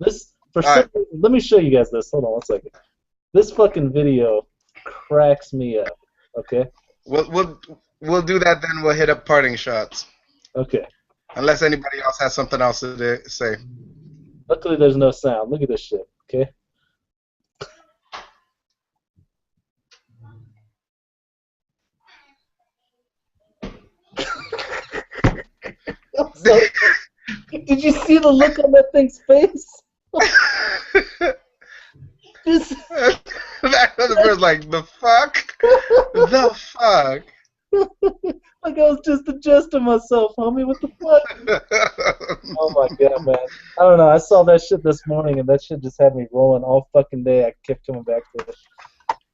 For
All
some
right.
reason, let me show you guys this. Hold on one second. This fucking video cracks me up. Okay.
We'll do that then. We'll hit up parting shots.
Okay.
Unless anybody else has something else to say.
Luckily, there's no sound. Look at this shit. Okay. So, did you see the look on that thing's face? Just,
That other person's like, the fuck? The fuck?
like I was just adjusting myself, homie. What the fuck? Oh my god, man. I don't know. I saw that shit this morning, and that shit just had me rolling all fucking day. I kept coming back to it.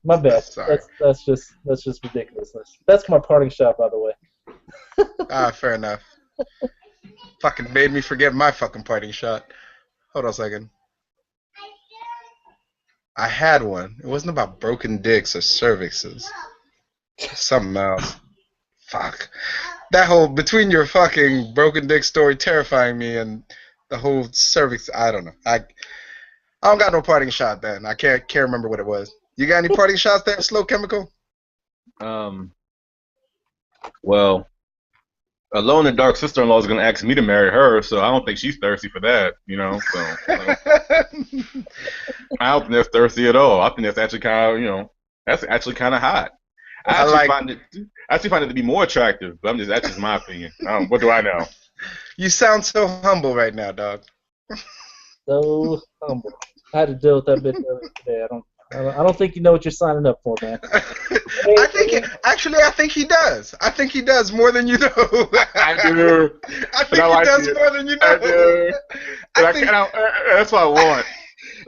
My bad.
Sorry.
That's just ridiculousness. That's my parting shot, by the way.
Fair enough. Fucking made me forget my fucking parting shot. Hold on a second. I had one. It wasn't about broken dicks or cervixes. Something else. Fuck. That whole, between your fucking broken dick story terrifying me and the whole cervix, I don't know. I don't got no parting shot then. I can't remember what it was. You got any parting shots there, Slow Chemical?
Well, Alone in the Dark sister-in-law is going to ask me to marry her, so I don't think she's thirsty for that, you know. So I don't think that's thirsty at all. I think that's actually kind of, that's actually kind of hot. I actually find it to be more attractive, but that's just my opinion. What do I know?
You sound so humble right now, dog.
So humble. I had to deal with that bit earlier today. I don't think you know what you're signing up for, man.
I think he does. I think he does more than you know.
I do.
I think he does more than you know.
I do. That's what I want.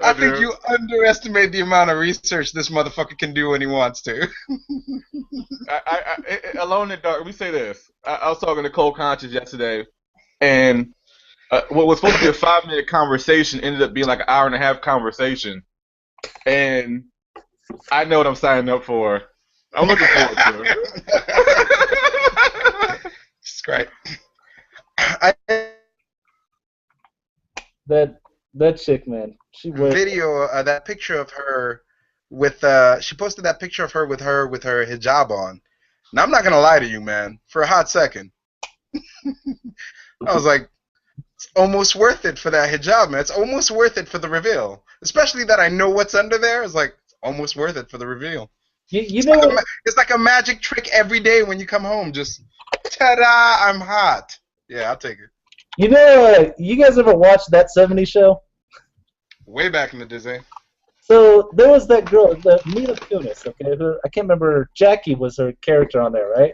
I think you underestimate the amount of research this motherfucker can do when he wants to.
Alone in the Dark, let me say this. I was talking to Cole Conscious yesterday, and what was supposed to be a 5-minute conversation ended up being like an hour-and-a-half conversation. And I know what I'm signing up for. I'm looking forward to it.
It's great.
That chick, man. She wears
video that picture of her with she posted that picture of her with her hijab on. Now I'm not gonna lie to you, man. For a hot second, I was like, it's almost worth it for that hijab, man. It's almost worth it for the reveal, especially that I know what's under there. It's like it's almost worth it for the reveal.
You know,
it's like a magic trick every day when you come home. Just ta-da! I'm hot. Yeah, I'll take it.
You know, you guys ever watched That 70s Show?
Way back in the day.
So there was that girl, the Mila Kunis, okay? I can't remember. Jackie was her character on there, right?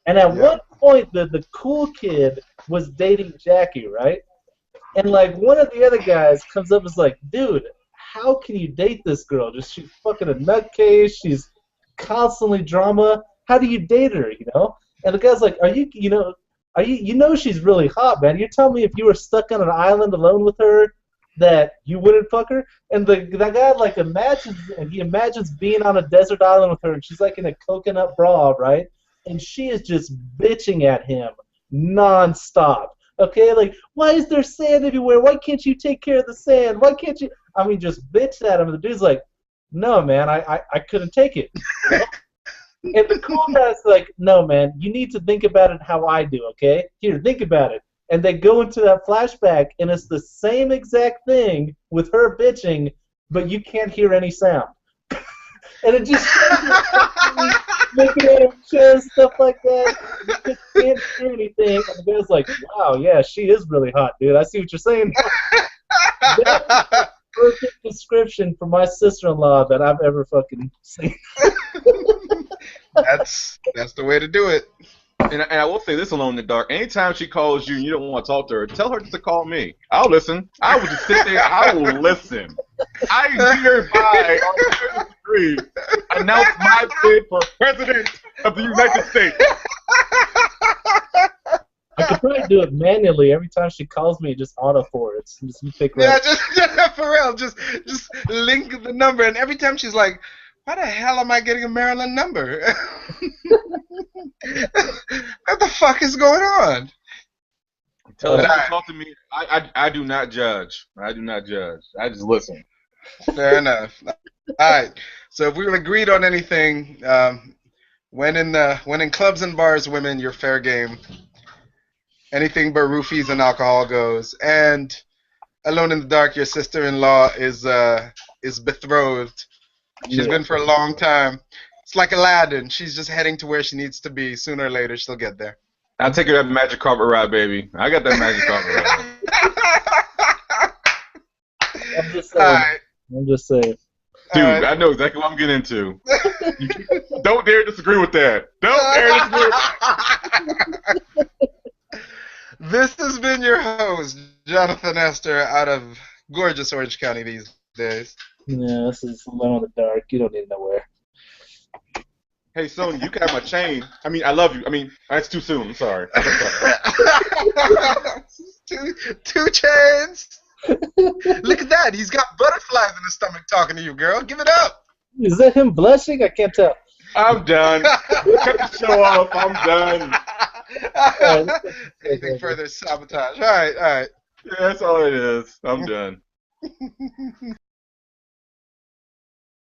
And at one point, the cool kid was dating Jackie, right? And like one of the other guys comes up and is like, dude, how can you date this girl? She's fucking a nutcase. She's constantly drama. How do you date her? You know? And the guy's like, you know she's really hot, man. You're telling me if you were stuck on an island alone with her that you wouldn't fuck her? And that guy like imagines being on a desert island with her, and she's like in a coconut bra, right? And she is just bitching at him nonstop. Okay, like, why is there sand everywhere? Why can't you take care of the sand? Why can't you? I mean, just bitch at him. And the dude's like, no, man, I couldn't take it. You know? And the cool guy's like, no, man, you need to think about it how I do, okay? Here, think about it. And they go into that flashback, and it's the same exact thing with her bitching, but you can't hear any sound. And it just shows you making out of chairs, stuff like that. You just can't hear anything. And the guy's like, wow, yeah, she is really hot, dude. I see what you're saying. That's the perfect description for my sister-in-law that I've ever fucking seen.
That's the way to do it.
And I will say this, Alone in the Dark. Anytime she calls you and you don't want to talk to her, tell her just to call me. I'll listen. I will just sit there. I will listen. I hereby, on the street, announce my bid for President of the United States.
I could probably do it manually every time she calls me. Just auto forwards. Just you pick.
Yeah, just for real. Just link the number, and every time she's like, "Why the hell am I getting a Maryland number?" What the fuck is going on?
Tell them
Alright.
to talk to me. I do not judge. I do not judge. I just listen.
Fair enough. All right. So if we agreed on anything, when in clubs and bars, women, you're fair game. Anything but roofies and alcohol goes. And Alone in the Dark, your sister-in-law is betrothed. She's been for a long time. It's like Aladdin. She's just heading to where she needs to be. Sooner or later, she'll get there.
I'll take her that magic carpet ride, baby. I got that magic carpet ride.
I'm just
All
saying.
right.
I'm just saying.
Dude,
All right.
I know exactly what I'm getting into. Don't dare disagree with that. Don't dare disagree with
This has been your host, Jonathan Esther, out of gorgeous Orange County these days.
Yeah, this is Alone in the Dark. You don't need to know where.
Hey, Sony, you can have my chain. I mean, I love you. I mean, that's too soon. I'm sorry.
two chains. Look at that. He's got butterflies in his stomach talking to you, girl. Give it up.
Is that him blushing? I can't tell.
I'm done. Cut the show off. I'm done.
Anything further is sabotage. All right.
Yeah, that's all it is. I'm done.